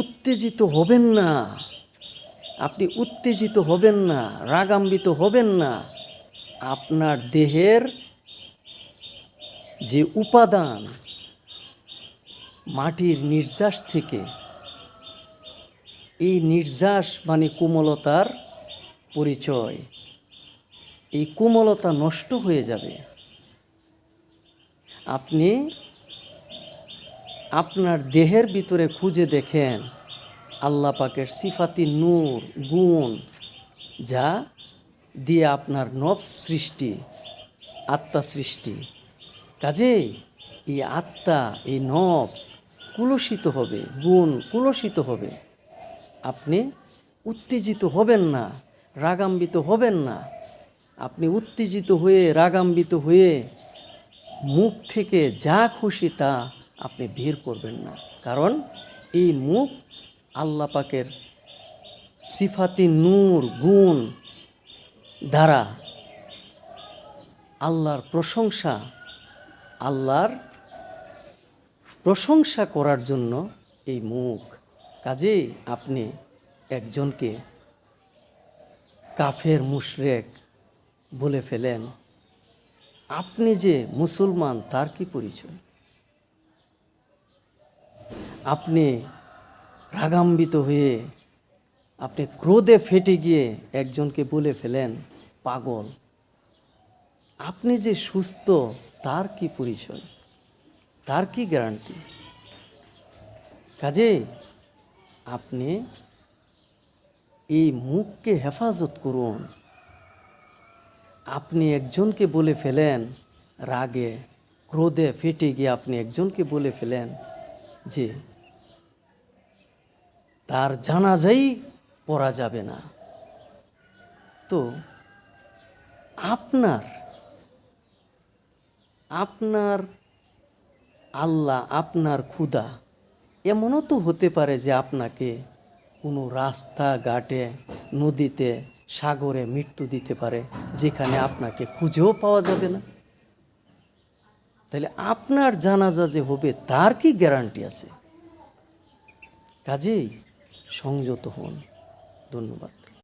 উত্তেজিত হবেন না, আপনি উত্তেজিত হবেন না, রাগান্বিত হবেন না। আপনার দেহের যে উপাদান মাটির নির্যাস থেকে, এই নির্যাস মানে কোমলতার পরিচয়। এই কোমলতা নষ্ট হয়ে যাবে। আপনি আপনার দেহের ভিতরে খুঁজে দেখেন আল্লাহ পাকের সিফাতি নূর গুণ, যা দিয়ে আপনার নফস সৃষ্টি, আত্মা সৃষ্টি। কাজেই এই আত্মা, এই নফস কুলসিত হবে, গুণ কুলসিত হবে। আপনি উত্তেজিত হবেন না, রাগান্বিত হবেন না। আপনি উত্তেজিত হয়ে, রাগান্বিত হয়ে মুখ থেকে যা খুশি তা আপনি বের করবেন না। কারণ এই মুখ আল্লাহ পাকের সিফাতি নূর গুণ দ্বারা আল্লাহর প্রশংসা করার জন্য এই মুখ। কাজেই আপনি একজনকে কাফের মুশরিক বলে ফেলেন, আপনি যে মুসলমান তার কি পরিচয়? আপনি রাগান্বিত হয়ে, আপনি ক্রোধে ফেটে গিয়ে একজনকে বলে ফেলেন পাগল, আপনি যে সুস্থ তার কি পরিচয়? তার কি গ্যারান্টি? কাজেই আপনি এই মুখকে হেফাজত করুন। আপনি একজনকে বলে ফেলেন রাগে, ক্রোধে ফেটে গিয়ে আপনি একজনকে বলে ফেলেন যে তার জানাজাই পড়া যাবে না, তো আপনার আল্লাহ, আপনার ক্ষুধা এমনও তো হতে পারে যে আপনাকে কোনো রাস্তাঘাটে, নদীতে, সাগরে মৃত্যু দিতে পারে, যেখানে আপনাকে খুঁজেও পাওয়া যাবে না। তাহলে আপনার জানাজা যে হবে তার কি গ্যারান্টি আছে? কাজেই সংযত হন। ধন্যবাদ।